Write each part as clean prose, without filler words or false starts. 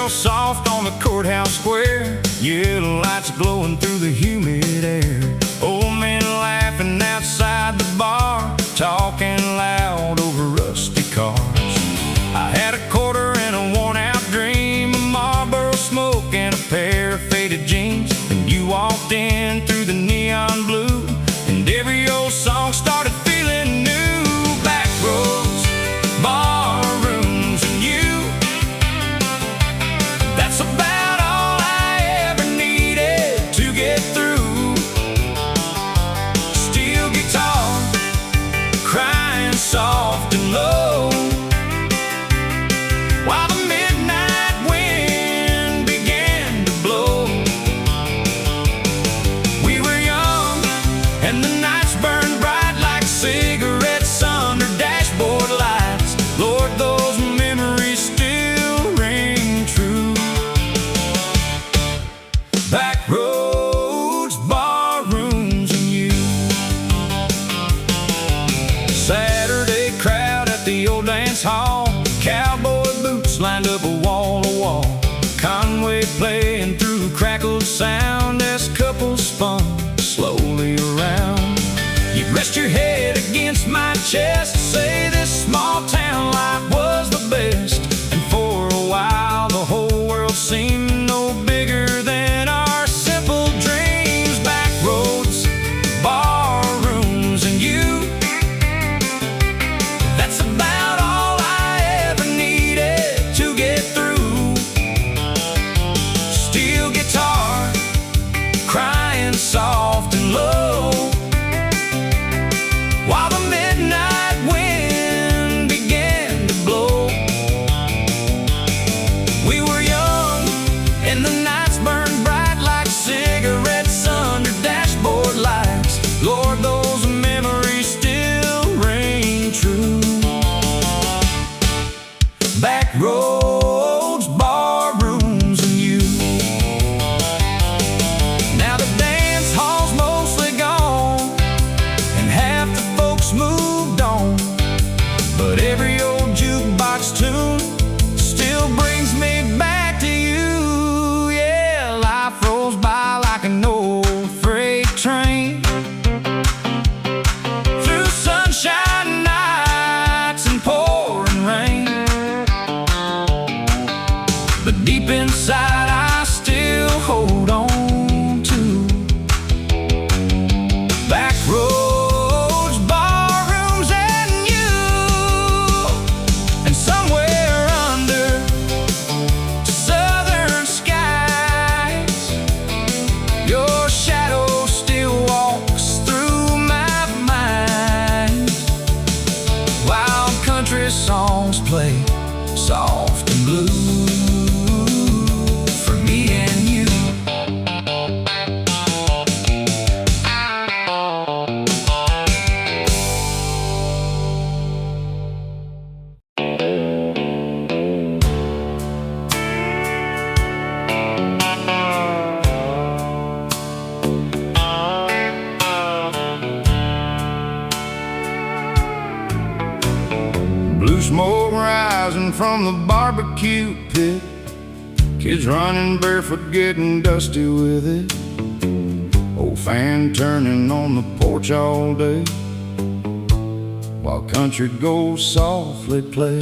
Soft on the courthouse square, yellow lights glowing through the humid air. Old men laughing outside the bar, talking loud over rusty cars. I had a quarter and a worn-out dream, a Marlboro smoke and a pair of faded jeans. And you walked in through the neon blue, and every old song started feeling new. Backroads, barrooms, and you. That's about all I ever needed to get through. Steel guitar, crying soft and low, while the midnight wind began to blow. We were young, and the nights burned bright like cigarettes under dashboard lights. Lord, those memories still ring true. Back roads, barrooms, and you. Saturday crowd at the old dance hall, cowboy boots lined up wall to wall. Conway playing through crackled sound as couples spun slowly around. You'd rest your head against my chest, say this small town life was the best. And for a while the whole world seemed no bigger than our simple dreams. Back roads, barrooms, and you. That's about all I ever needed to get through. Steel guitar, crying soft and low, while the midnight wind began to blow. We were young, and the nights burned bright like cigarettes under dashboard lights. Lord, those memories still ring true. Back roads, barrooms, and you. Now the dance hall's mostly gone, and half the folks moved on, but every old jukebox tune still brings me back to you. Yeah, life rolls by like an old freight train, through sunshine nights and pouring rain. But deep inside I still hold on to back roads, barrooms, and you. And somewhere under southern skies, your shadow still walks through my mind, while country songs play soft and blue for me and you. Blue smoke rising from the barbecue pit, kids running barefoot, getting dusty with it. Old fan turning on the porch all day, while country goes softly play.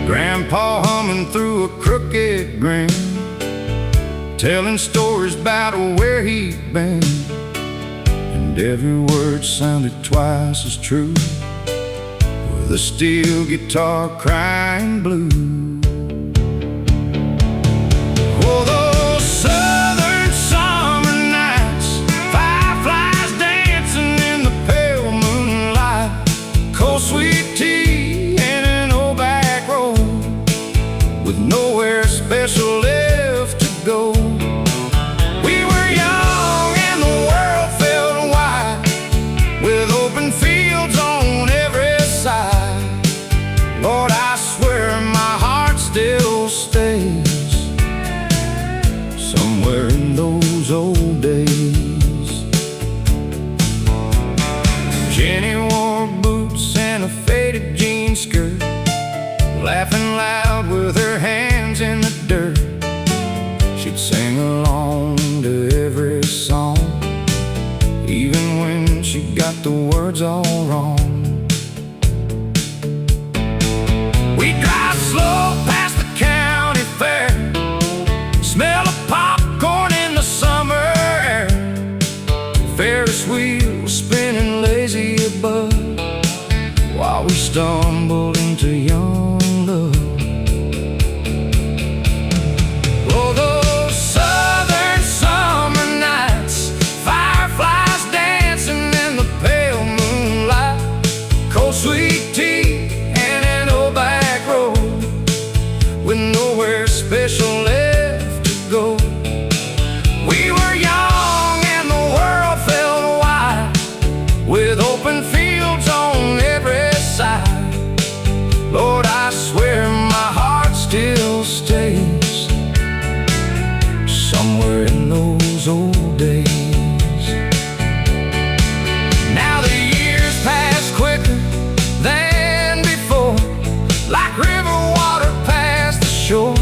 Grandpa humming through a crooked grin, telling stories about where he'd been, and every word sounded twice as true, with a steel guitar crying blue. Oh, those southern summer nights, fireflies dancing in the pale moonlight, cold sweet tea and an old back road with nowhere spelled special left to go. We were young and the world felt wide, with open fields on every side. Lord, I swear my heart still stays somewhere in those old days. Jenny wore boots and a faded jean skirt, laughing loud with her hands in the dirt. She'd sing along to every song, even when she got the words all wrong. We'd drive slow past the county fair, smell of popcorn in the summer air, Ferris wheels spinning lazy above, while we stumbled into young love. Oh, those southern summer nights, fireflies dancing in the pale moonlight, cold sweet tea and an old back road, with nowhere special left to go. We were young and the world felt wide, with open fields on every side. Lord, I swear my heart still stays somewhere in those old days. Now the years pass quicker than before, like river water past the shore.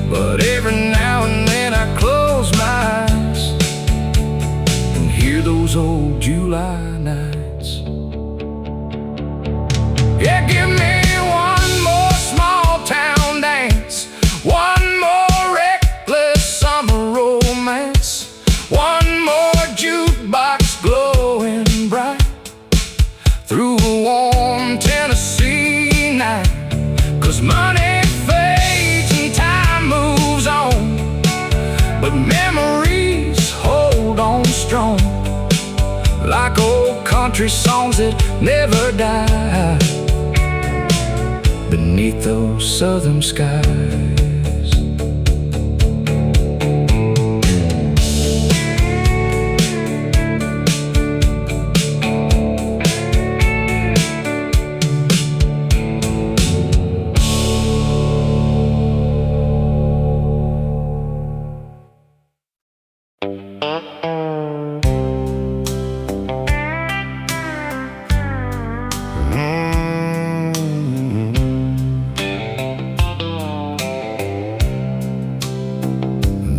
But every now and then I close my eyes and hear those old July nights. Yeah, give me one more small town dance, one more reckless summer romance, one more jukebox glowing bright through a warm Tennessee night. 'Cause money fades and time moves on, but memories hold on strong, like old country songs that never die beneath those southern skies.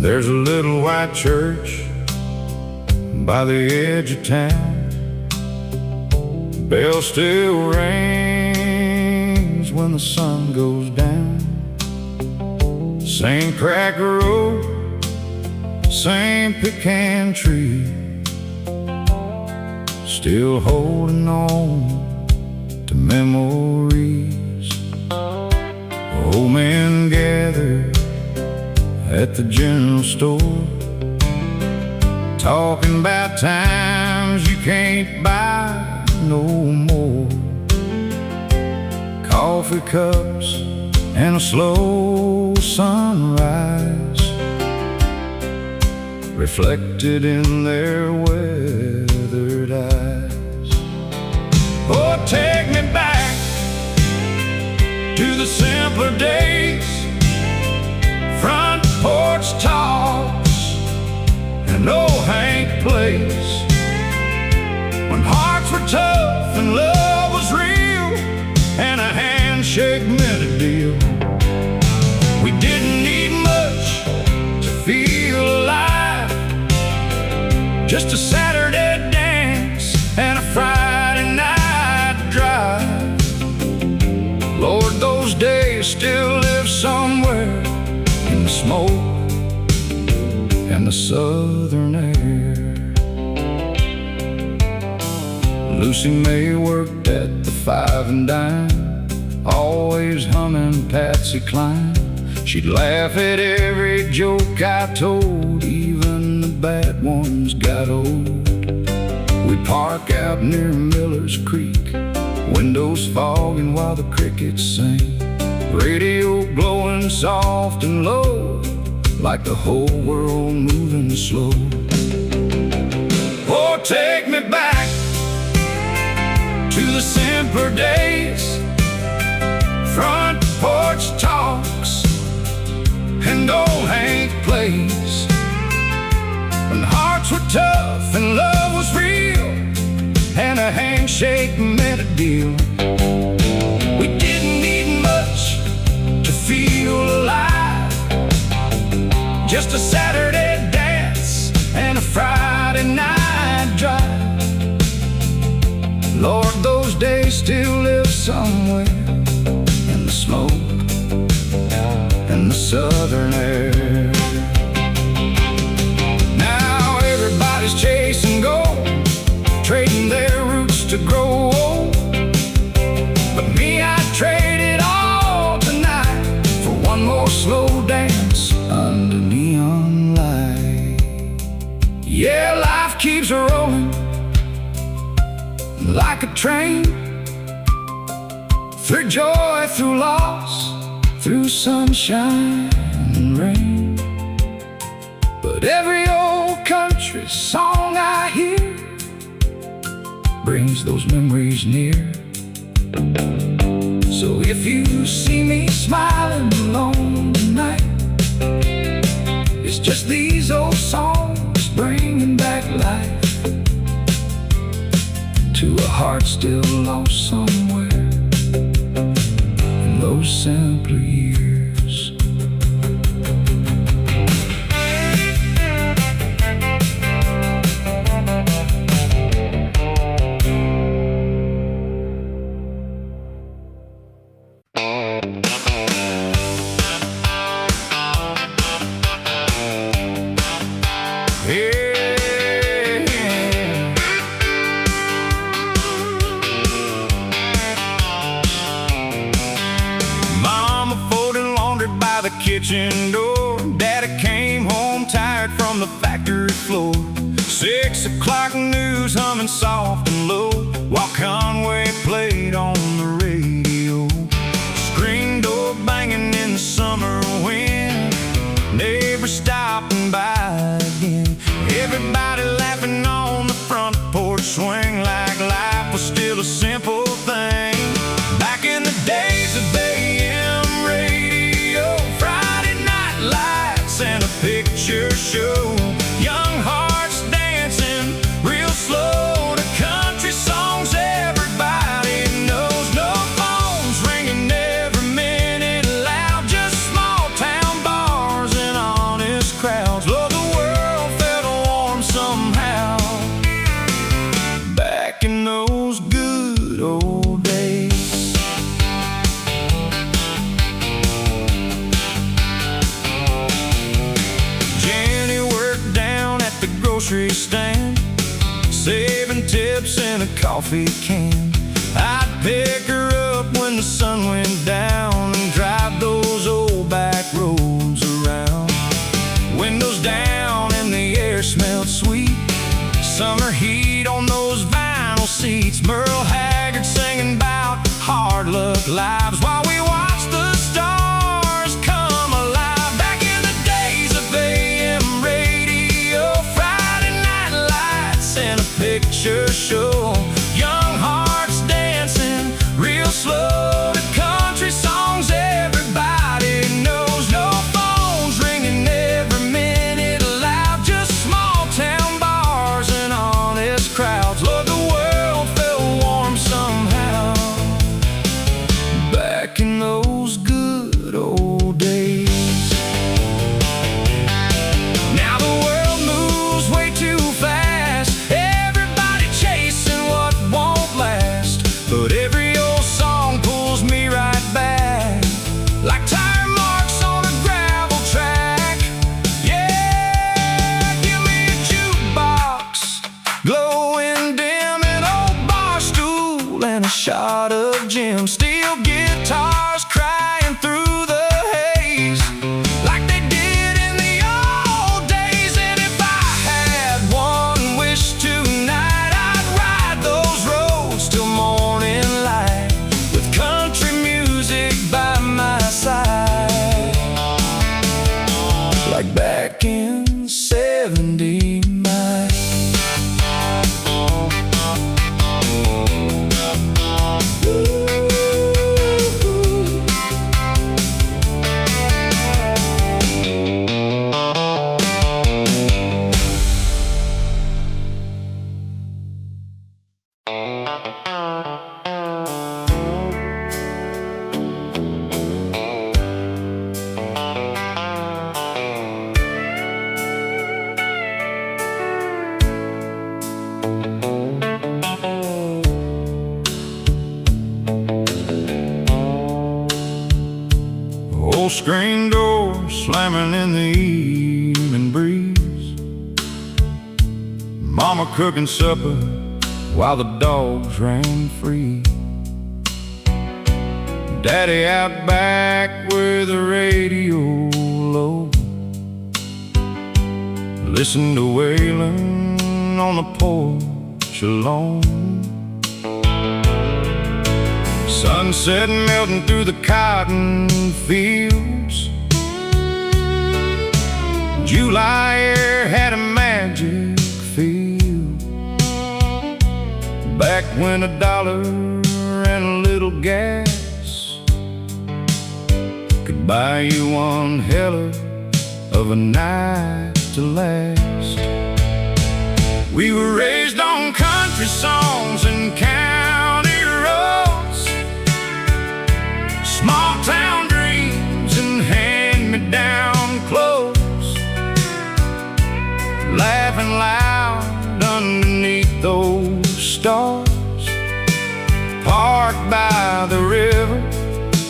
There's a little white church by the edge of town. Bell still rings when the sun goes down. Same cracker road, same pecan tree, still holding on to memories. Old men gathered at the general store, talking about times you can't buy no more. Coffee cups and a slow sunrise reflected in their weathered eyes. Oh, take me back to the simpler days, front porch talks and old Hank plays, when hearts were tough and love was real, and a handshake meant a deal. We didn't need much to feel alive, just a Saturday dance and a Friday night drive. Lord, those days still live somewhere in the smoke and the southern air. Lucy May worked at the Five and Dime, always humming Patsy Cline. She'd laugh at every joke I told, even the bad ones got old. We'd park out near Miller's Creek, windows fogging while the crickets sing. Radio glowing soft and low, like the whole world moving slow. Oh, take me back to the simpler days, front porch talks and old Hank plays, when hearts were tough and love was real, and a handshake meant a deal. We didn't need much to feel alive, just a Saturday dance and a Friday night drive. Lord, those days still live somewhere in the smoke and the southern air. Now everybody's chasing gold, trading their roots to grow old. But me, I'd trade it all tonight for one more slow dance under neon light. Yeah, life keeps rolling like a train, through joy, through loss, through sunshine and rain. But every old country song I hear brings those memories near. So if you see me smiling alone tonight, it's just these old songs bringing back life to a heart still lost somewhere in those simpler years. The kitchen door, Daddy came home tired from the factory floor. 6 o'clock news humming soft and low, while Conway played on the radio. Screen door banging in the summer wind, neighbors stopping by again. Everybody laughing on the front porch swing, like life was still a simple thing. Back in the days of AM radio, Friday night lights and a picture show, young hearts dancing real slow to country songs everybody knows. No phones ringing every minute loud, just small town bars and honest crowds. Lord, the world felt warm somehow back in those good old days. Grocery stand, saving tips in a coffee can. I'd pick her up when the sun went down and drive those old back roads around. Windows down and the air smelled sweet, summer heat on those vinyl seats. Merle Haggard singing about hard luck lives while we watched the stars come alive. Back in the days of AM radio, and a picture show, young hearts dancing real slow to country songs everybody knows. No phones ringing every minute loud, just small town bars and honest crowds. Lord, the world felt warm somehow back in those good old days. Now the world moves way too fast, everybody like back in 70 my. Old screen door slamming in the evening breeze, Mama cooking supper while the dogs ran free, Daddy out back with the radio low, listen to wailin' on the porch alone. Sunset melting through the cotton fields, July air had a magic feel. Back when $1 and a little gas could buy you one hell of a night to last. We were raised on country songs and county roads, small town dreams and hand-me-down clothes, laughing loud underneath those stars, parked by the river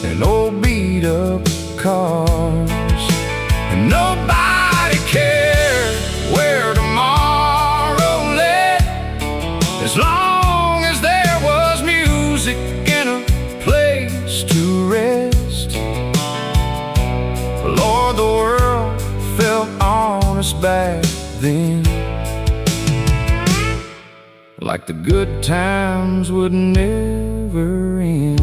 in old beat-up cars. And nobody cared where tomorrow led, as long as there was music and a place to rest. Lord, the world felt honest back then, like the good times would never end.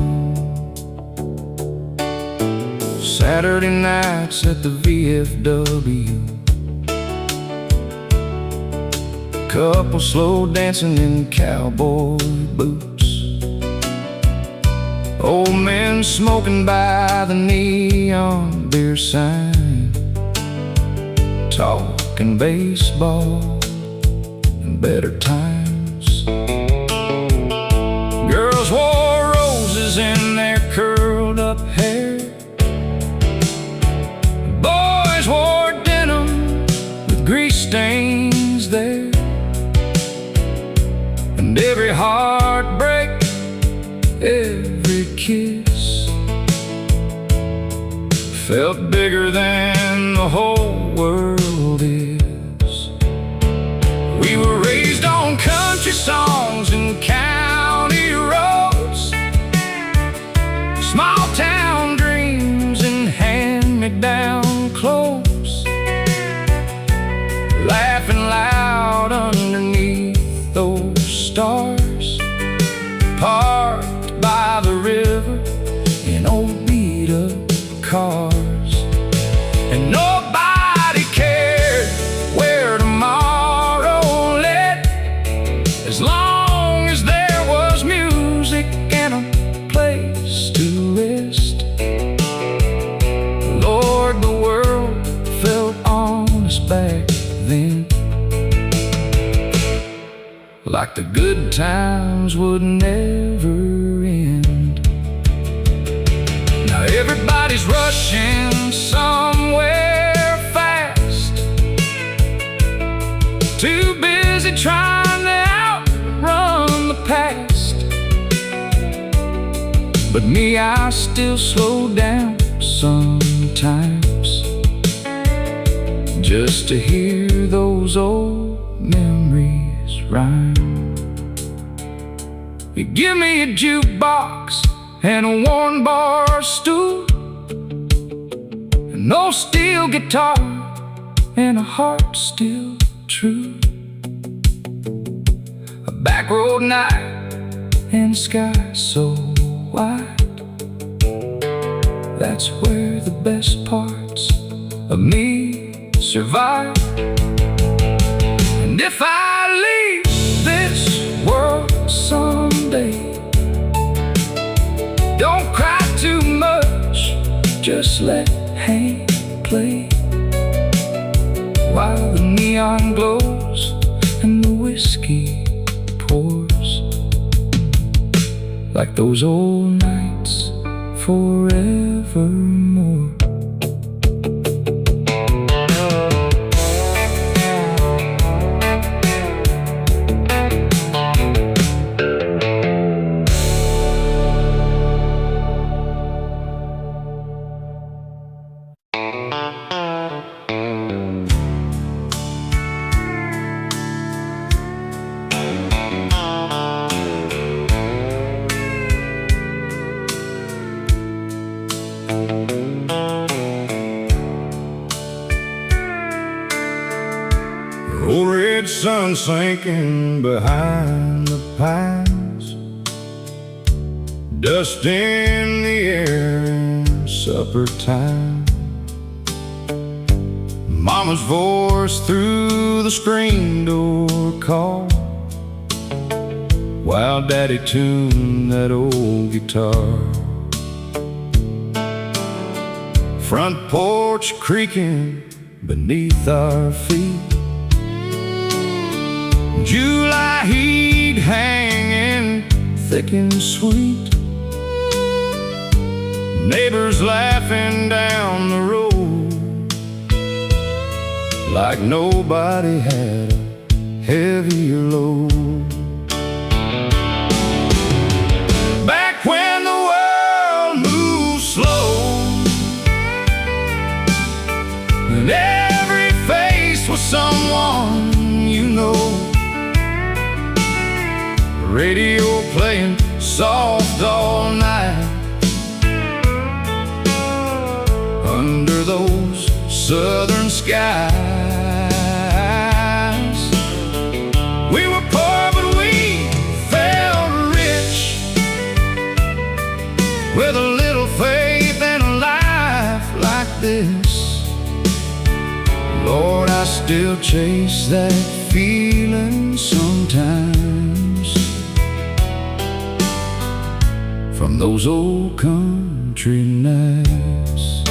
Saturday nights at the VFW, couple slow dancing in cowboy boots, old men smoking by the neon beer sign, talking baseball and better times. Girls wore roses in their curled up hair, boys wore denim with grease stains there. And every heartbreak, every kiss felt bigger than the whole world is. We were raised on country songs and county roads, small town dreams and hand-me-down clothes, laughing loud underneath those stars, parked by the river in old beat-up cars. And nobody cared where tomorrow led, as long as there was music and a place to rest. Lord, the world felt honest back then, like the good times would never end. Now everybody's rushing somewhere fast, too busy trying to outrun the past. But me, I still slow down sometimes, just to hear those old memories rhyme. You give me a jukebox and a worn bar stool, an old steel guitar and a heart still true, a back road night and sky so wide. That's where the best parts of me survive. And if I leave this world someday, don't cry too much, just let Hank play while the neon glows and the whiskey pours, like those old nights forevermore. Old red sun sinking behind the pines, dust in the air in supper time. Mama's voice through the screen door call, while Daddy tuned that old guitar. Front porch creaking beneath our feet, July heat hanging thick and sweet, neighbors laughing down the road like nobody had a heavier load. Back when the world moved slow and every face was someone you know, radio playing soft all night under those southern skies. We were poor but we felt rich, with a little faith and a life like this. Lord, I still chase that feeling sometimes, from those old country nights.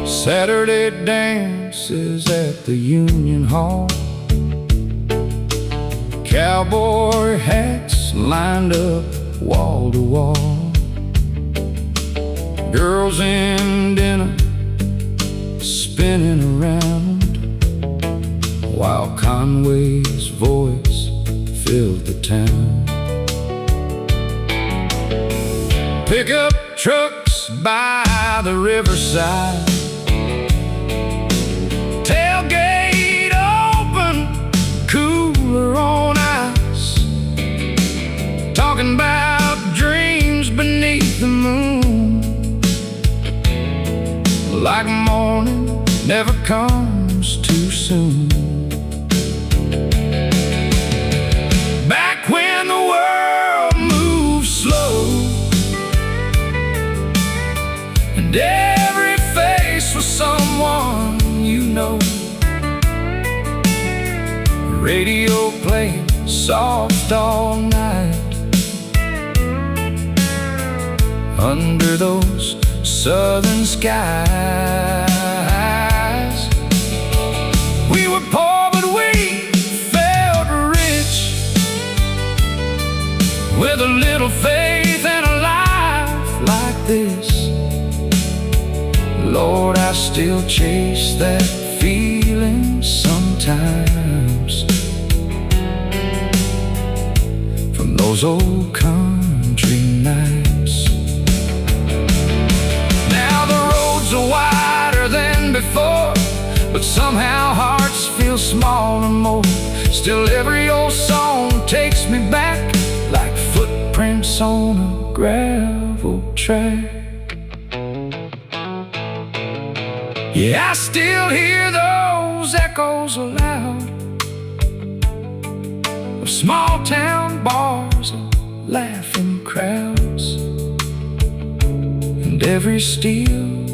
Saturday dances at the Union Hall, cowboy hats lined up wall to wall, girls in dinner spinning around, while Conway's voice filled the town. Pickup trucks by the riverside, tailgate open, cooler on ice, talking about dreams beneath the moon, like morning never comes too soon. Back when the world moved slow and every face was someone you know, radio playing soft all night under those southern skies. We were poor but we felt rich, with a little faith and a life like this. Lord, I still chase that feeling sometimes, from those old country nights. Now the roads are wider than before, but somehow hearts feel smaller more. Still every old song takes me back like footprints on a gravel track. Yeah, I still hear those echoes aloud of small town bars and laughing crowds, and every steel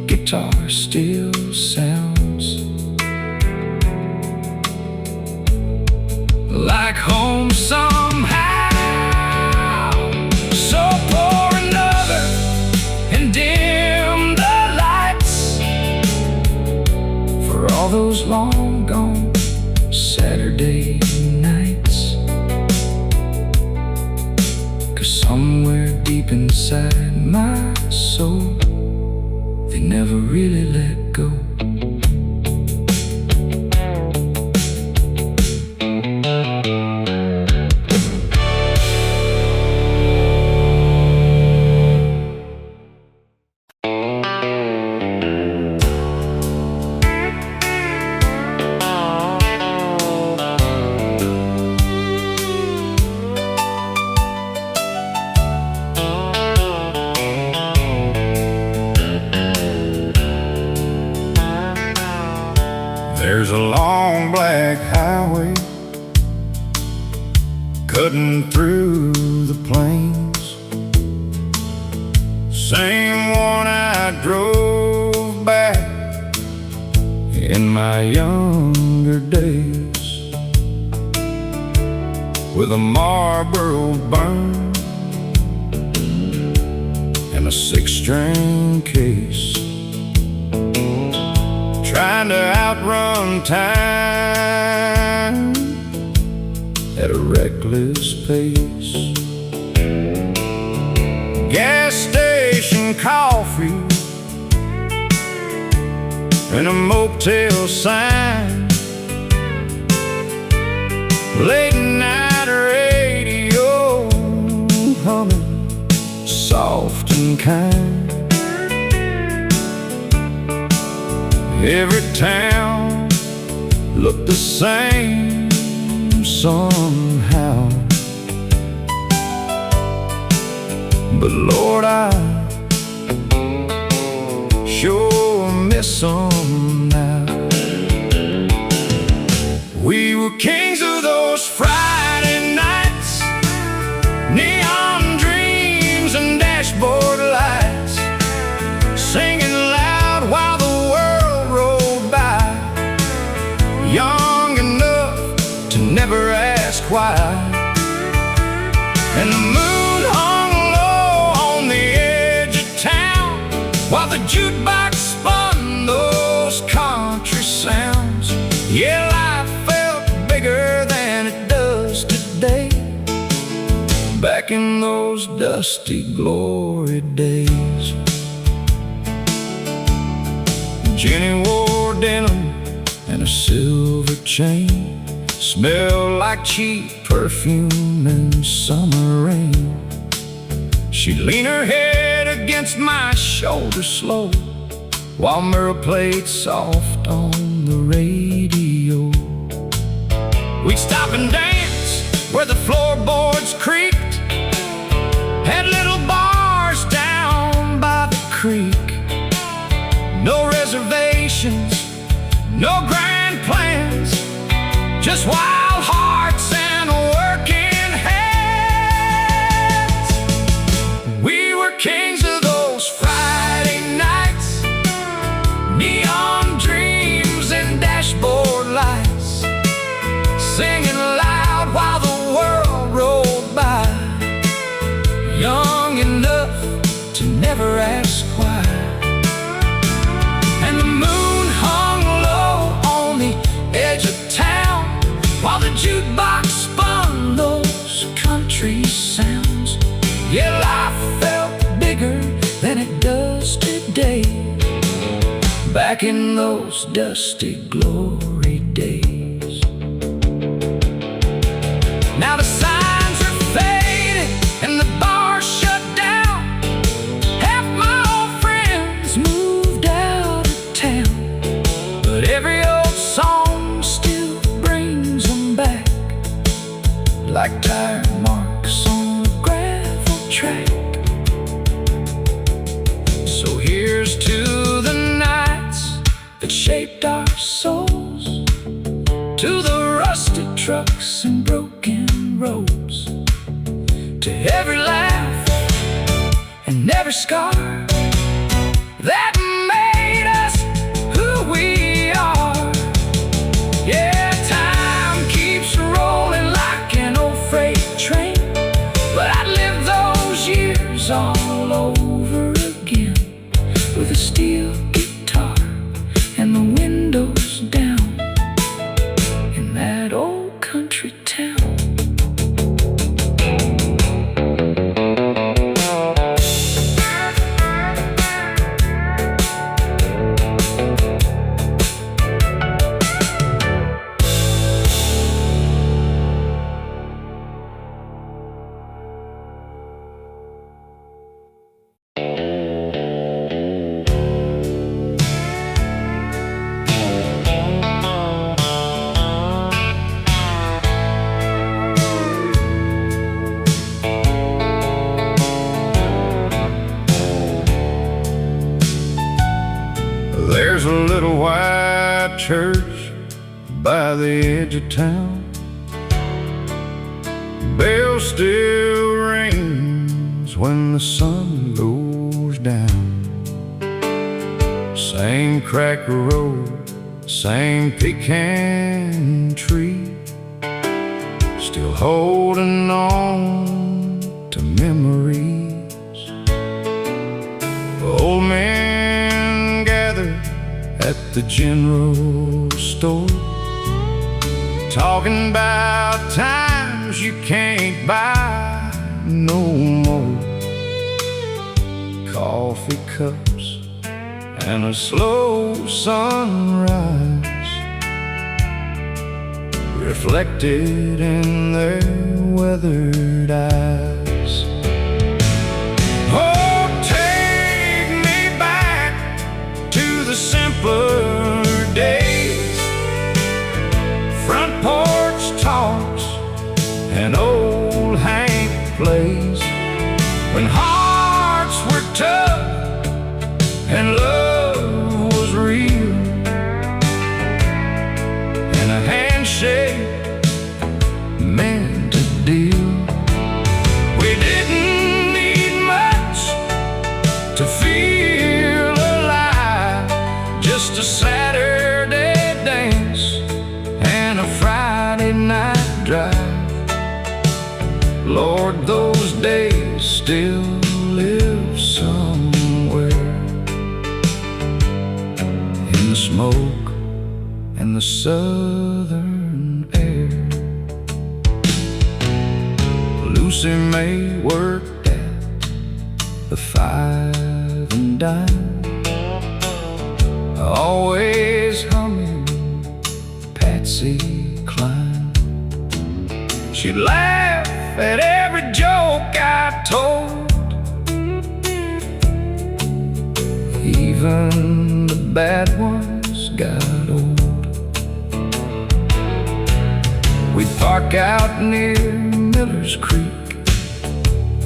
guitar still sounds like home somehow. So pour another and dim the lights for all those long gone Saturday nights. 'Cause somewhere deep inside my soul, they never really let go. There's a long black highway cutting through the plains, same one I drove back in my younger days, with a Marlboro burn and a 6-string case, trying to outrun time at a reckless pace. Gas station coffee and a motel sign, late night radio humming soft and kind. Every town looked the same somehow, but Lord, I sure miss them now. We were kings of those Friday nights, neon dreams and dashboard lights, singing loud while the young enough to never ask why. And the moon hung low on the edge of town while the jukebox spun those country sounds. Yeah, life felt bigger than it does today, back in those dusty glory days. Jenny wore denim and a silver chain, smelled like cheap perfume in summer rain. She'd lean her head against my shoulder slow, while Merle played soft on the radio. We'd stop and dance where the floorboards creaked, had little bars down by the creek. No reservations, no grand plans, just wild hearts and working hands. We were kings of those Friday nights, neon dreams and dashboard lights, singing loud while the world rolled by, young enough to never ask why. And the moon hung low on the edge of town while the jukebox spun those country sounds. Yeah, life felt bigger than it does today, back in those dusty glory days. Now the signs are faded and the bars shut down. Half my old friends moved out of town, but every old song still brings them back, like tire marks on a gravel track. So here's to the nights that shaped our souls, steel guitar and the windows down in that old country town. There's a little white church by the edge of town. Bell still rings when the sun goes down. Same crack road, same pecan tree, still holding on to memories. Old men gather at the general store, talking about times you can't buy no more. Coffee cups and a slow sunrise reflected in their weathered eyes. Oh, take me back to the simpler days, front porch talks and old Hank plays, when hearts were tough and love was real, and a handshake meant a deal. We didn't need much to feel alive, just a Saturday dance and a Friday night drive. Lord, those days still live somewhere in the smoke and the southern air. Lucy May worked at the Five and Dime, always humming Patsy Cline. She'd laugh at every joke I told, even the bad ones got old. We'd park out near Miller's Creek,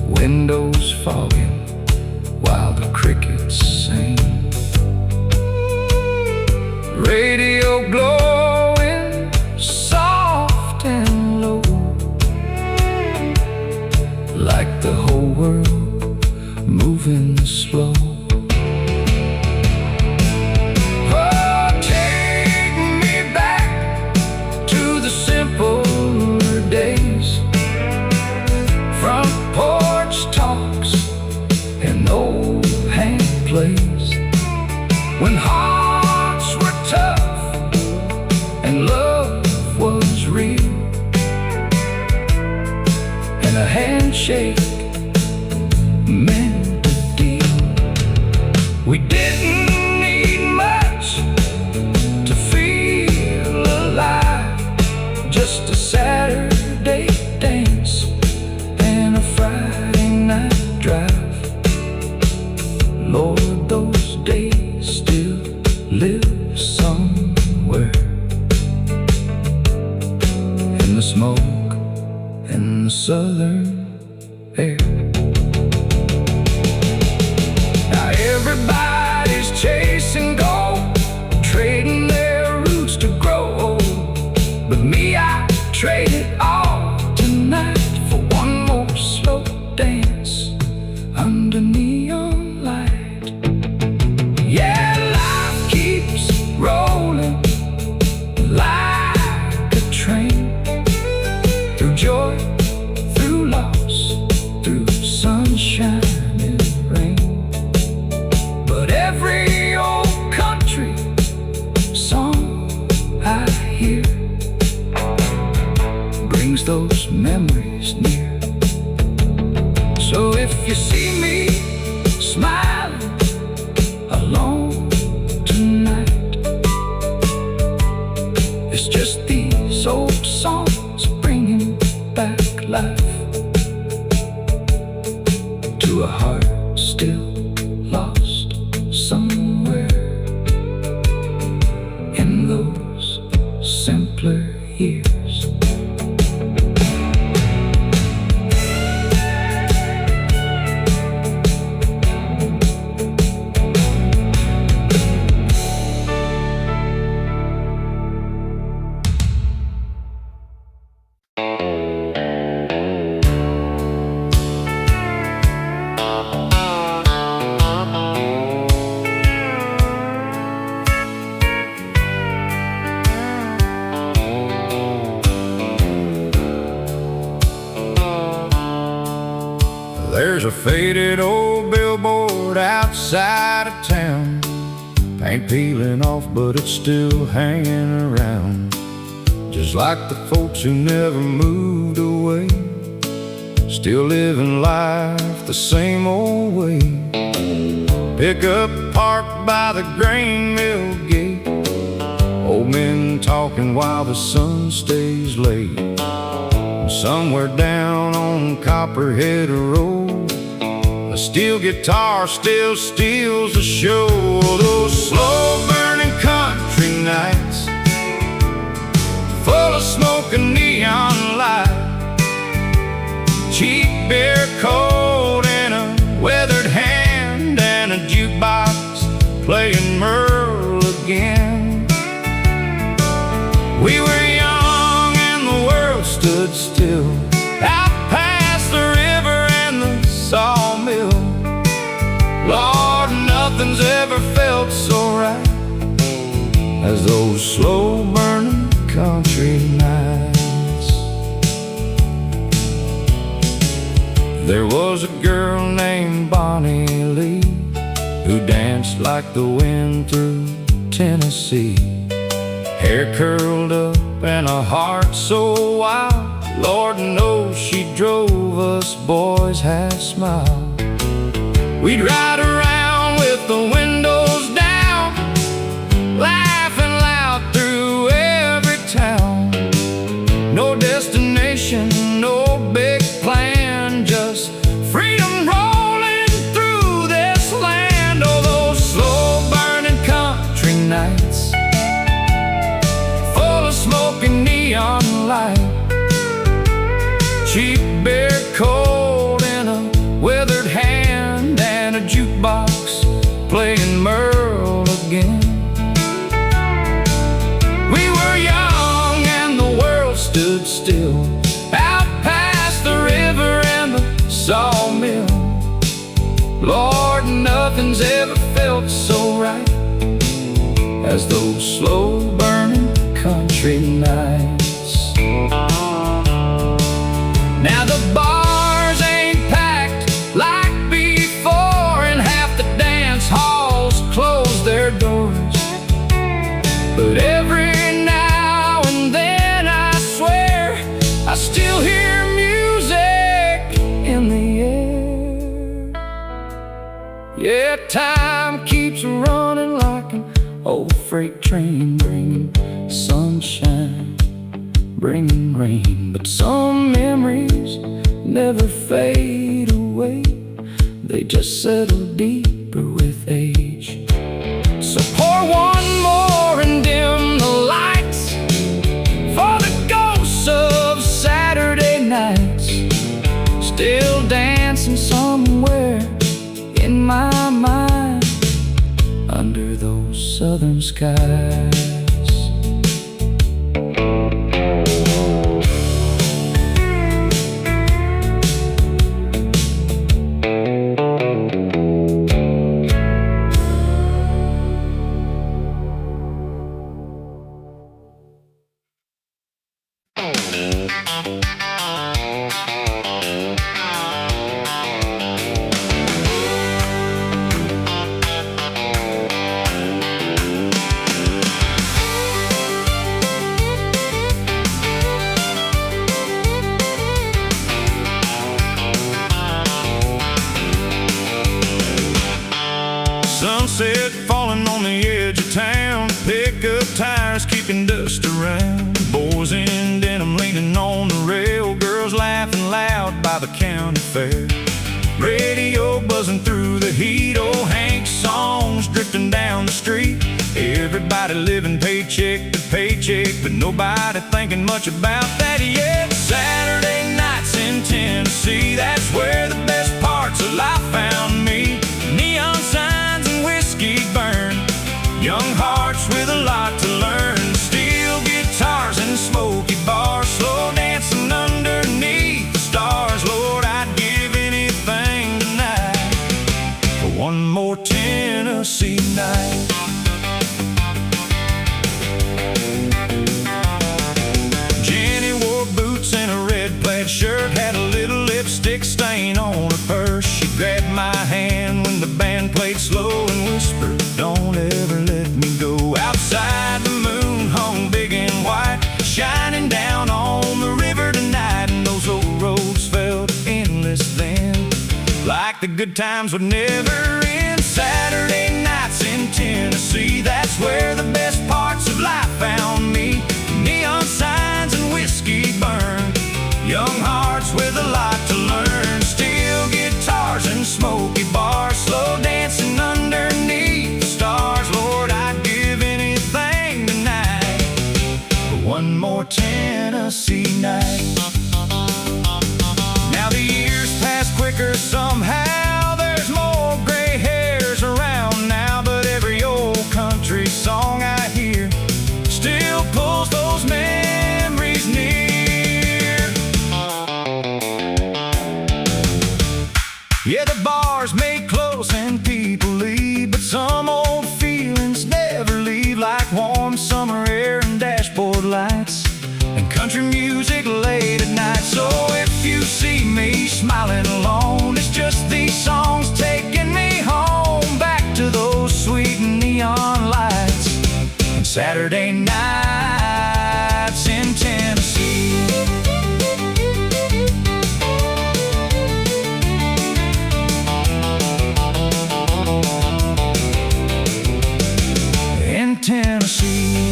windows fogging while the crickets sing, radio glowing soft and low, like the whole world moving slow. Oh, take me back to the simpler days, front porch talks and old Hank plays, when hearts were tough and love was real, and a handshake meant a deal. We didn't need much to feel alive, just a Saturday dance and a Friday night drive. Lord, those days still live somewhere in the smoke and the southern air. Now everybody's chasing gold, trading their roots to grow old, but me, I trade it all tonight for one more slow dance under neon light. Yeah, life keeps rolling like a train, through joy, through hears. There's a faded old billboard outside of town, paint peeling off, but it's still hanging around. Just like the folks who never moved away, still living life the same old way. Pickup parked by the grain mill gate, old men talking while the sun stays late. Somewhere down on Copperhead Road, a steel guitar still steals the show. Those slow-burning country nights, full of smoke and neon light, cheap beer cold in a weathered hand, and a jukebox playing Merle again. We were young and the world stood still, out past the river and the sawmill. Lord, nothing's ever felt so right as those slow-burning country nights. There was a girl named Bonnie Lee who danced like the wind through Tennessee, hair curled up and a heart so wild. Lord knows she drove us boys half smile. We'd ride around with the windows down, laughing loud through every town. No destination, no big plan, just freedom rolling through this land. Oh, those slow-burning country nights, full of smoke and neon light, cheap beer cold in a weathered hand, and a jukebox playing Merle again. We were young and the world stood still, out past the river and the sawmill. Lord, nothing's ever felt so right as those slow-burning country nights. Now the bars ain't packed like before, and half the dance halls close their doors. But every now and then, I swear, I still hear music in the air. Yeah, time keeps running like an old freight train, bringing sunshine, bringing rain. But some memories never fade away, they just settle deeper with age. So pour one more and dim the lights for the ghosts of Saturday nights, still dancing somewhere in my mind under those southern skies. Sunset falling on the edge of town, pickup tires kicking dust around, boys in denim leaning on the rail, girls laughing loud by the county fair, radio buzzing through the heat, old Hank songs drifting down the street, everybody living paycheck to paycheck, but nobody thinking much about that yet. Saturday nights in Tennessee, that's where the best parts of life found me. Neon signs and whiskey burn, young hearts with a lot to learn. Steel guitars and smoky bars, slow dancing underneath the stars. Lord, I'd give anything tonight for one more Tennessee night. Jenny wore boots and a red plaid shirt, had a little lipstick stain on her purse. She grabbed my hand when the band played slow and whispered, "Don't ever let me go." Outside the moon hung big and white, shining down on the river tonight, and those old roads felt endless then, like the good times would never end. Saturday nights in Tennessee, that's where the best parts of life found me. Neon signs and whiskey burn, young hearts with a lot to learn. Steel guitars and smoky bars, slow dancing underneath the stars. Lord, I'd give anything tonight for one more Tennessee night. Now the years pass quicker somehow, there's more gray hairs around now, but every old country song I hear still pulls those memories near. Yeah, the bars may close and people leave, but some old feelings never leave, like warm summer air and dashboard lights and country music late at night. So if you see me smiling alone, it's just these songs taking me home, back to those sweet neon lights and Saturday nights in Tennessee. In Tennessee.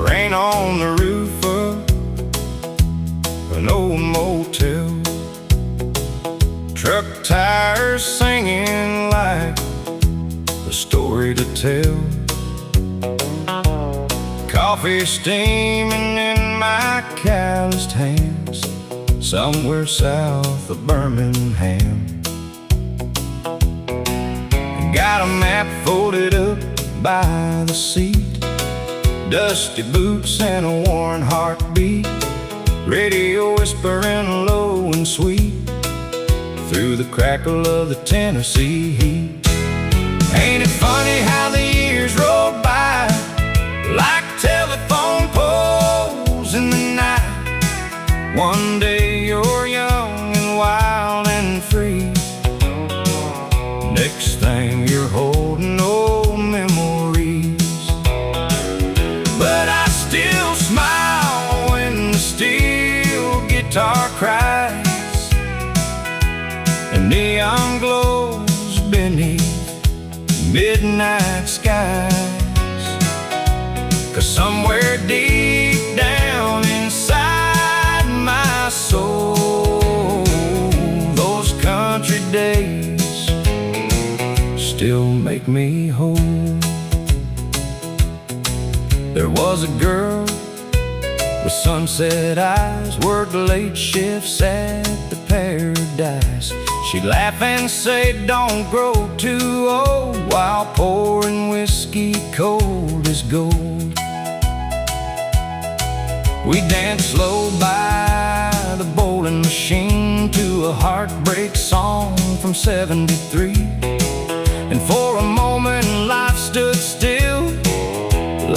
Rain on the roof of an old motel, truck tires singing like a story to tell, coffee steaming in my calloused hands, somewhere south of Birmingham. Got a map folded up by the seat, dusty boots and a worn heartbeat, radio whispering low and sweet through the crackle of the Tennessee heat. Ain't it funny how the years roll by like telephone poles in the night? One day you're young and wild and free, next thing you're holding old memories. But I still smile when the steel guitar cries and neon glows beneath midnight skies. 'Cause somewhere deep down inside my soul, those country days still make me whole. There was a girl with sunset eyes, worked late shifts at the Paradise. She'd laugh and say, "Don't grow too old," while pouring whiskey cold as gold. We danced slow by the bowling machine to a heartbreak song from '73. And for a moment life stood still,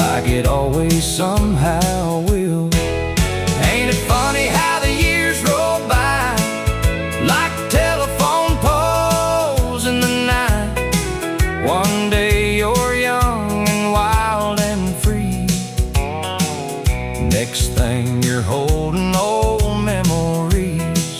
like it always somehow will. Ain't it funny how the years roll by like telephone poles in the night? One day you're young and wild and free, next thing you're holding old memories.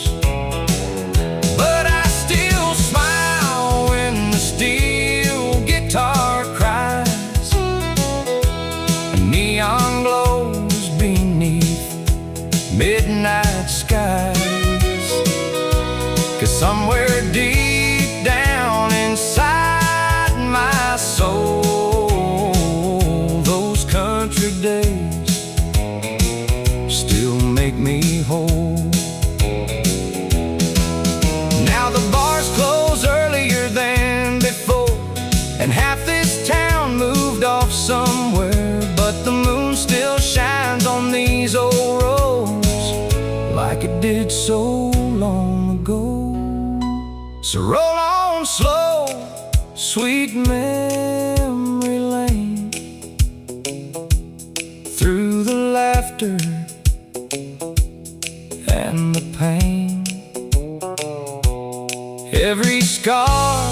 'Cause somewhere deep down inside my soul, those country days still make me whole. Now the bars close earlier than before, and half this town moved off somewhere, but the moon still shines on these old roads like it did so long ago. So roll on slow, sweet memory lane, through the laughter and the pain. Every scar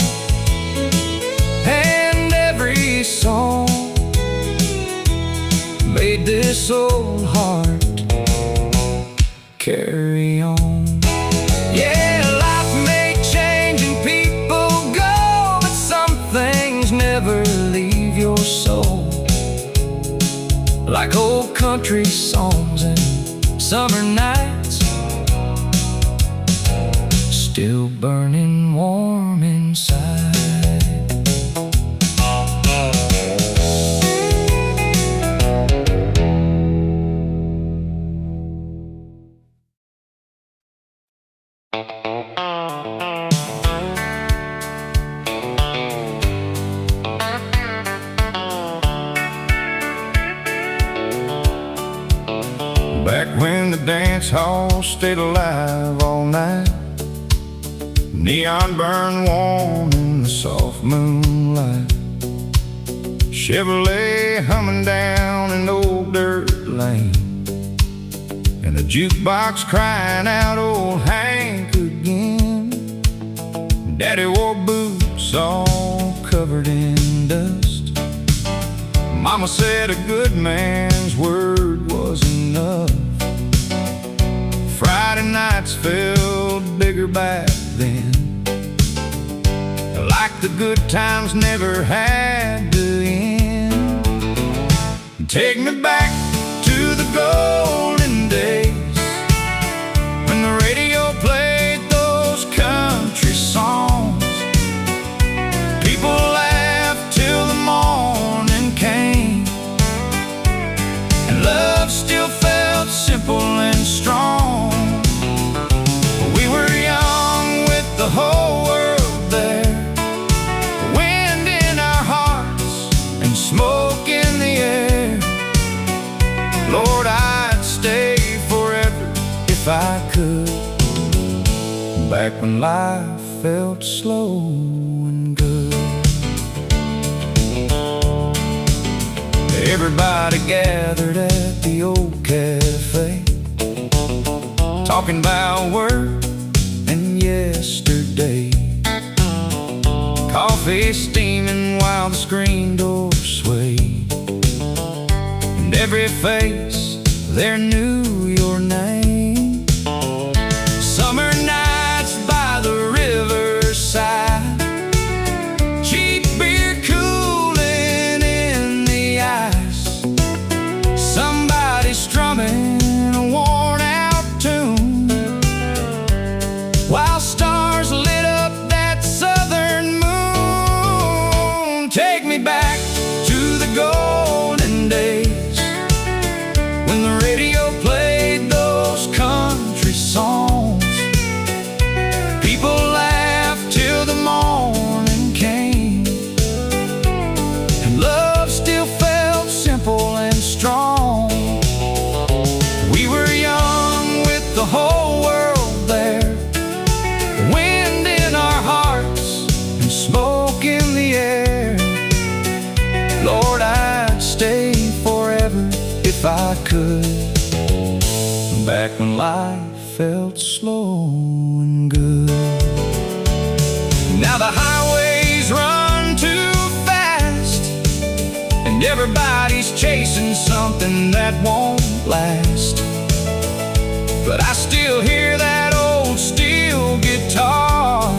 and every song made this old heart carry on. Yeah, life may change and people go, but some things never leave your soul. Like old country songs and summer nights, still burning warm inside. Back when the dance hall stayed alive all night, neon burned warm in the soft moonlight, Chevrolet humming down an old dirt lane, and the jukebox crying out old Hank again. Daddy wore boots all covered in dust. Mama said a good man's word was enough. Friday nights felt bigger back then, like the good times never had to end. Take me back to the golden days, when the radio played those country songs. People laughed till the morning came, and love still felt simple and strong. We were young with the whole world there, wind in our hearts and smoke in the air. Lord, I'd stay forever if I could, back when life felt slow and good. Everybody gathered at the old cafe, talking about work and yesterday. Coffee steaming while the screen door swayed, and every face there knew your name. Summer nights by the riverside, cheap beer cooling in the ice, somebody strumming a worn-out tune, while stars lit up that southern moon. Take me back to the golden days, when the radio played those country songs. People laughed till the morning came, and love still felt simple and strong. We were young with the whole world there, wind in our hearts and smoke in the air. Lord, I'd stay forever if I could, back when life felt slow and good. Now the highways run too fast, and everybody's chasing something that won't last. But I still hear that old steel guitar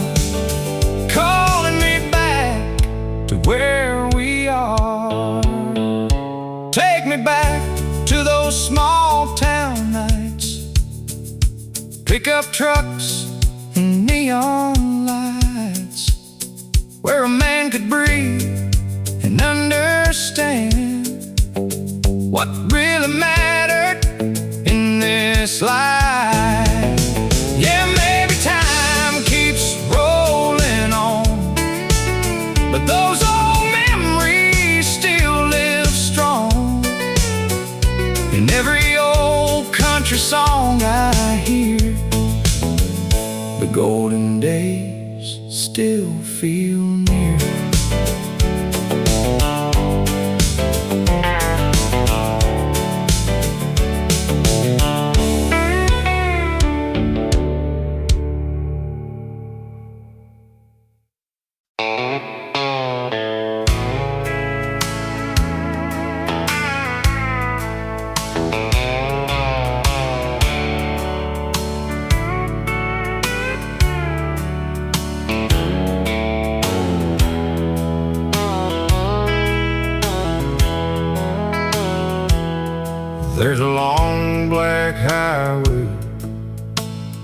calling me back to where we are. Take me back to those small town nights, pickup trucks and neon lights, where a man could breathe and understand what really mattered in this life. Yeah, maybe time keeps rolling on, but those old memories still live strong in every old country song I hear. The golden days still feel near. There's a long black highway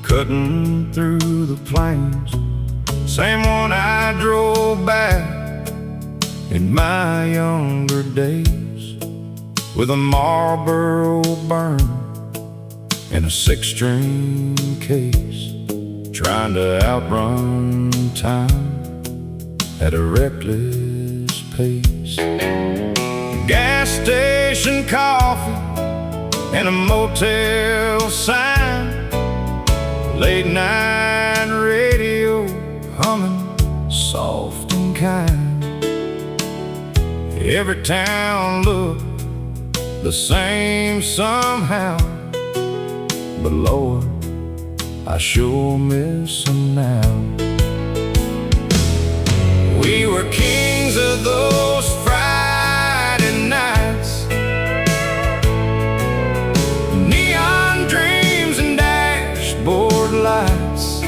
cutting through the plains, same one I drove back in my younger days, with a Marlboro burn in a 6-string case, trying to outrun time at a reckless pace. Gas station coffee and a motel sign, late night radio humming soft and kind. Every town looked the same somehow, but Lord, I sure miss them now. We were kings of those Friday nights, lights,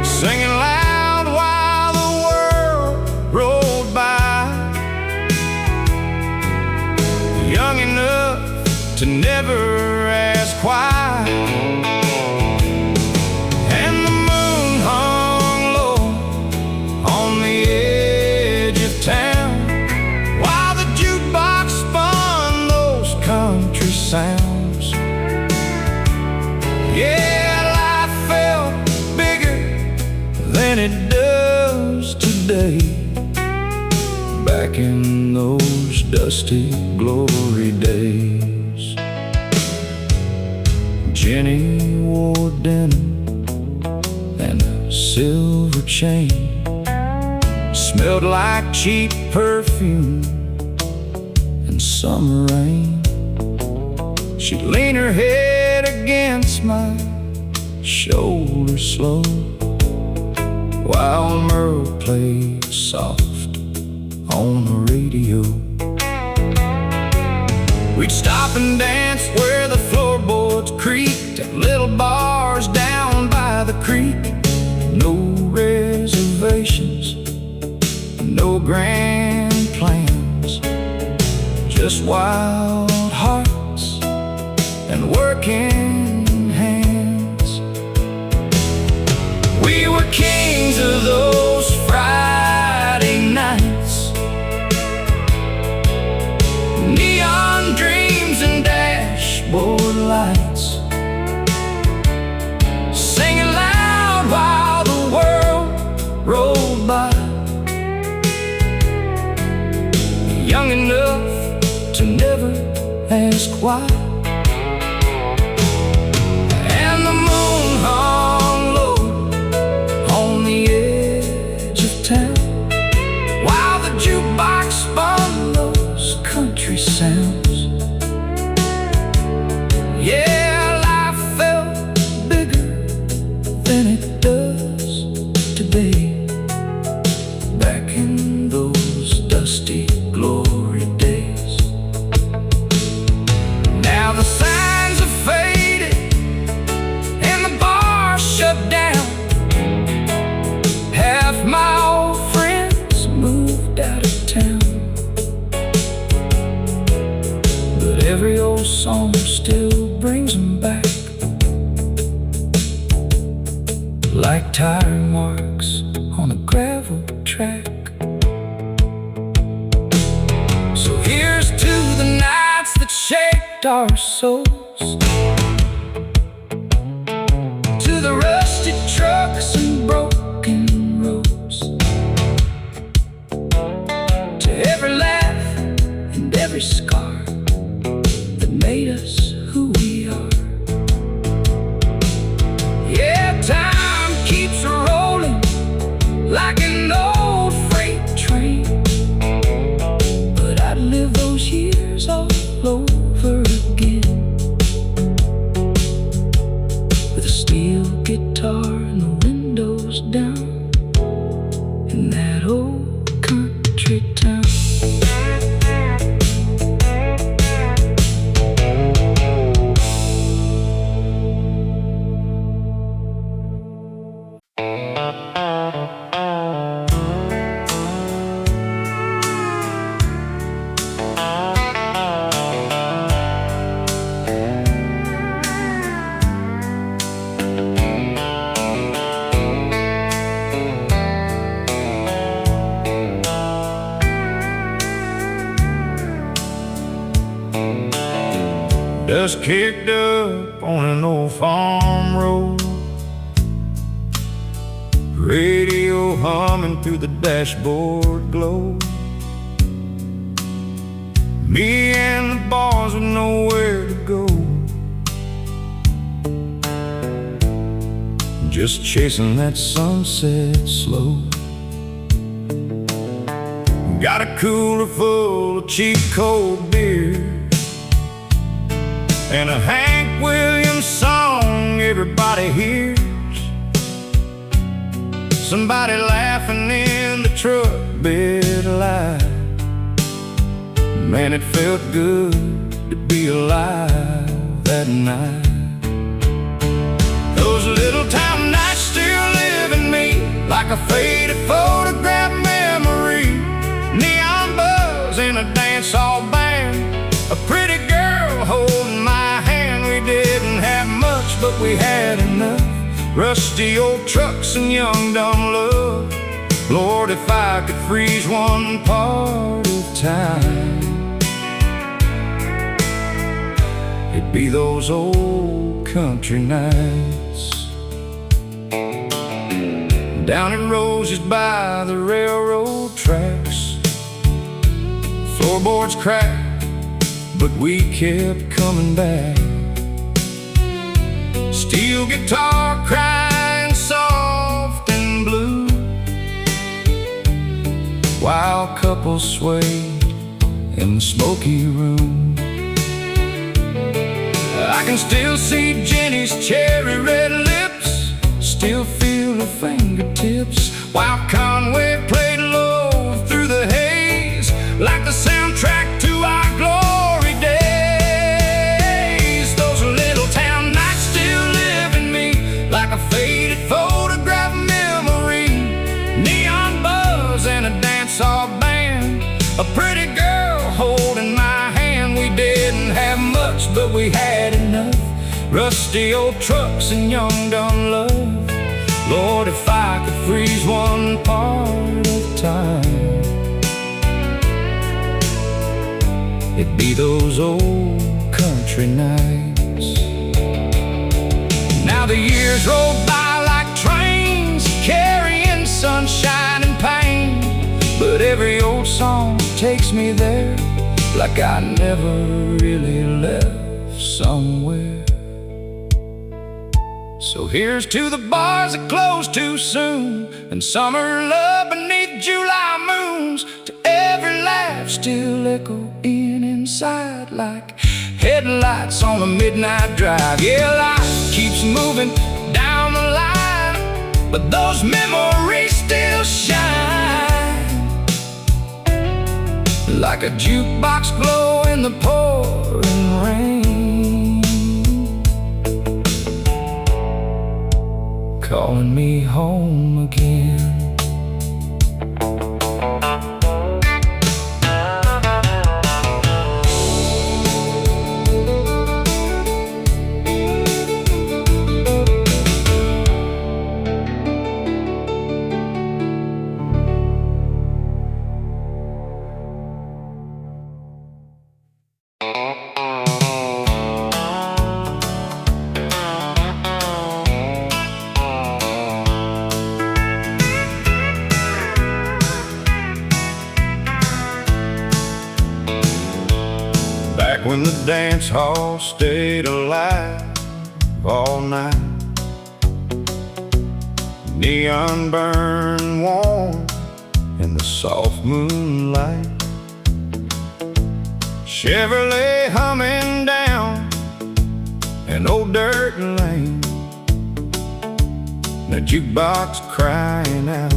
singing loud while the world rolled by, young enough to never ask why. And the moon hung low on the edge of town, while the jukebox spun those country sounds. Yeah, life felt bigger than it does today, back in those dusty glory days. Jenny wore denim and a silver chain, smelled like cheap perfume and summer rain. She'd lean her head against my shoulder slow, while Merle played soft on the radio. We'd stop and dance where the floorboards creaked, at little bars down by the creek. No reservations, no grand plans, just wild hearts and working hands. We were kings of those Friday nights, neon dreams and dashboard lights, singing loud while the world rolled by, young enough to never ask why. And the moon hung low on the edge of town, while the jukebox spun those country sounds. Yeah, life felt bigger than it does today, back in those dusty glory days. Now the signs have faded and the bar shut down. Half my old friends moved out of town, but every old song still brings them back. like tire marks on a gravel track. So here's to the nights that shaped our souls, to the rusted trucks and broken roads, to every laugh and every scar that made us who we are. Yeah, time keeps rolling like an old freight train, but I'd live those years all over again, with a steel guitar and the windows down in that old country town. Dust kicked up on an old farm road, radio humming through the dashboard glow. Me and the boys with nowhere to go, just chasing that sunset slow. Got a cooler full of cheap cold beer and a Hank Williams song everybody hears. Somebody laughing in the truck bed alive. Man, it felt good to be alive that night. Those little town nights still live in me like a faded photograph memory. Neon buzz in a dance hall band, a pretty girl holding my hand. We didn't have much, but we had enough. Rusty old trucks and young dumb love. Lord, if I could freeze one part of time, it'd be those old country nights down in Roses by the railroad tracks. Floorboards cracked, but we kept coming back. Steel guitar crying soft and blue, while couples swayed in the smoky room. I can still see Jenny's cherry red lips, still feel her fingertips, while Conway played low through the haze, like the soundtrack to our glory days. Those little town nights still live in me like a faded photograph memory. Neon buzz and a dance hall band, a pretty girl holding my hand. We didn't have much, but we had enough. Rusty old trucks and young dumb love. Lord, if I could freeze one part of time, it'd be those old country nights. Now the years roll by like trains, carrying sunshine and pain, but every old song takes me there, like I never really left somewhere. So here's to the bars that close too soon, and summer love beneath July moons, to every laugh still echoing inside like headlights on a midnight drive. Yeah, life keeps moving down the line, but those memories still shine like a jukebox glow in the pouring rain, calling me home again. when the dance hall stayed alive all night. Neon burned warm in the soft moonlight. Chevrolet humming down an old dirt lane. The jukebox crying out,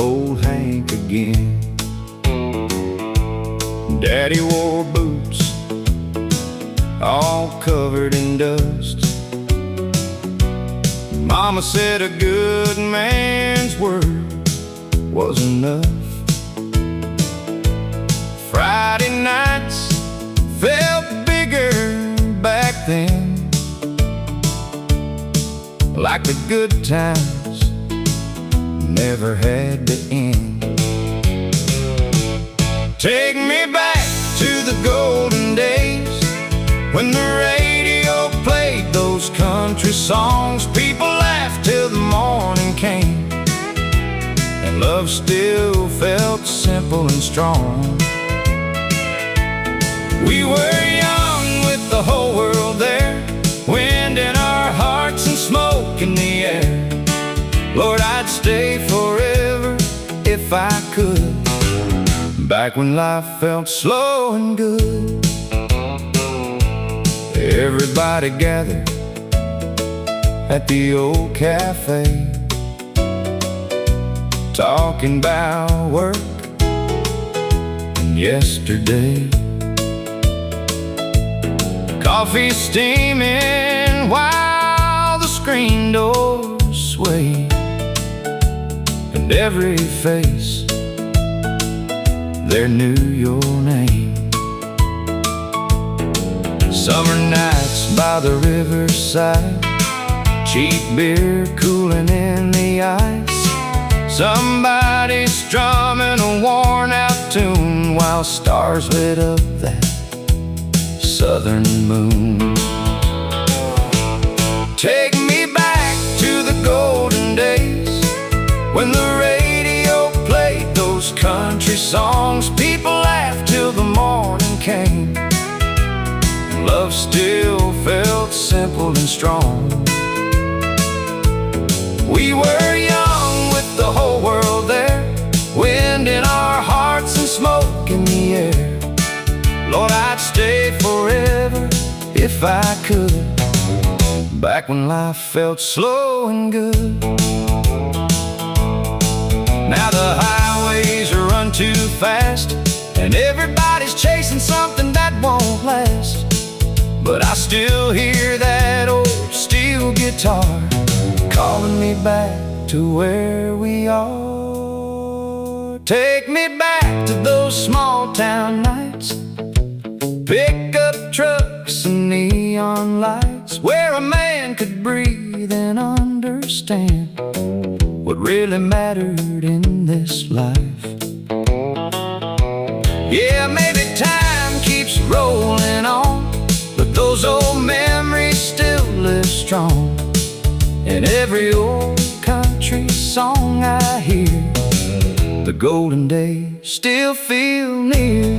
old Hank again. Daddy wore boots all covered in dust. Mama said a good man's word was enough. Friday nights felt bigger back then, like the good times never had to end. Take me back to the golden days when the radio played those country songs. People laughed till the morning came, and love still felt simple and strong. We were young with the whole world there, wind in our hearts and smoke in the air. Lord, I'd stay forever if I could, back when life felt slow and good. Everybody gathered at the old cafe, talking about work and yesterday. Coffee steaming while the screen doors sway, and every face there knew your name. Summer nights by the riverside, cheap beer cooling in the ice. Somebody strumming a worn-out tune while stars lit up that southern moon. Take me back to the golden days when the radio played those country songs. People laughed till the morning came, and love still felt simple and strong. We were young with the whole world there, wind in our hearts and smoke in the air. Lord, I'd stay forever if I could, back when life felt slow and good. Now the highways run too fast, and everybody's chasing something that won't last. But I still hear that old steel guitar calling me back to where we are. Take me back to those small town nights, pickup trucks and neon lights, where a man could breathe and understand what really mattered in this life. Yeah, maybe time keeps rolling on, but those old memories still live strong. In every old country song I hear, the golden days still feel near.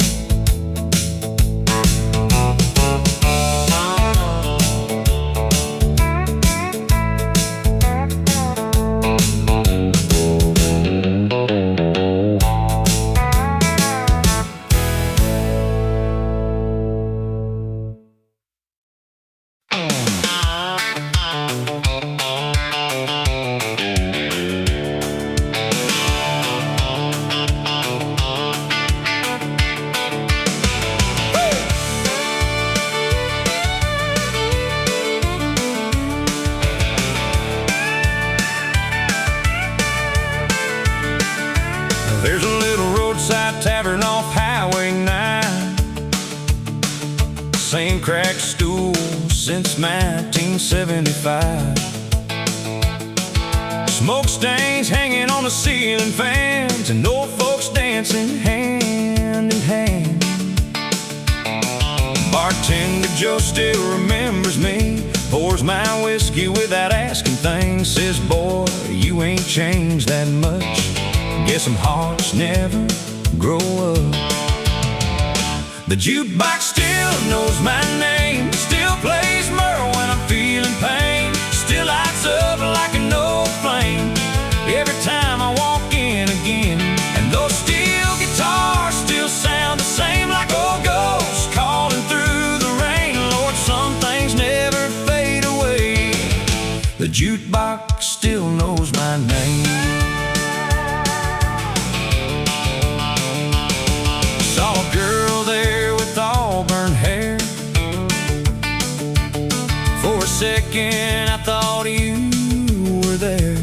There's a little roadside tavern off Highway 9, same cracked stool since 1975. Smoke stains hanging on the ceiling fans, and old folks dancing hand in hand. Bartender Joe still remembers me, pours my whiskey without asking things. Says, boy, you ain't changed that much, guess some hearts never grow up. The jukebox still still knows my name, still plays Merle when I'm feeling pain, still lights up like an old flame every time I walk in again. And those steel guitars still sound the same like old ghosts calling through the rain. Lord, some things never fade away. The jukebox still knows my name. Saw a girl there with auburn hair. For a second I thought you were there.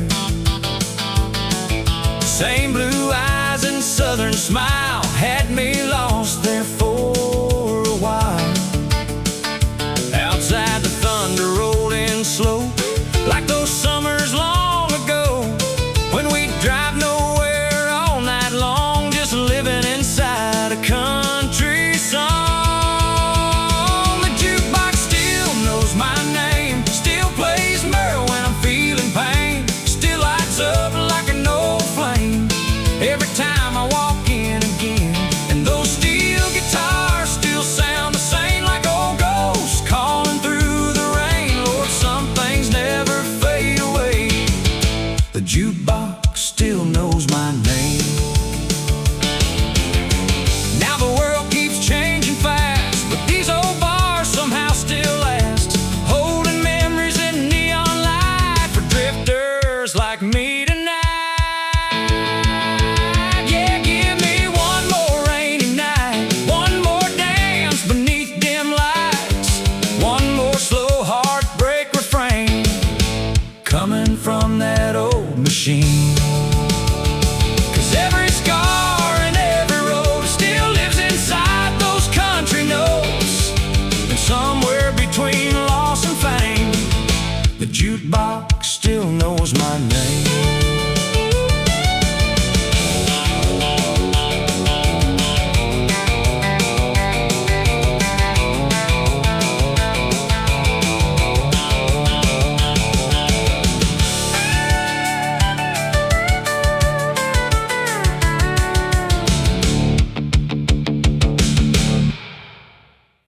Same blue eyes and southern smile had me lost there for a while. Outside the thunder rolled in slow, like those summers long ago, when we'd drive nowhere all night long, just living inside a country song. The jukebox still knows my name, still plays Merle when I'm feeling pain, still lights up like an old flame every time I walk in again. And those steel guitars still sound the same like old ghosts calling through the rain. Lord, some things never fade away. The jukebox still knows my name. Now the world keeps changing fast, but these old bars somehow still last, holding memories in neon light for drifters like me tonight. Yeah, give me one more rainy night, one more dance beneath dim lights, one more slow heartbreak refrain coming from that old machine. 'Cause every scar and every road still lives inside those country notes, and somewhere between loss and fame, the jukebox still knows my name.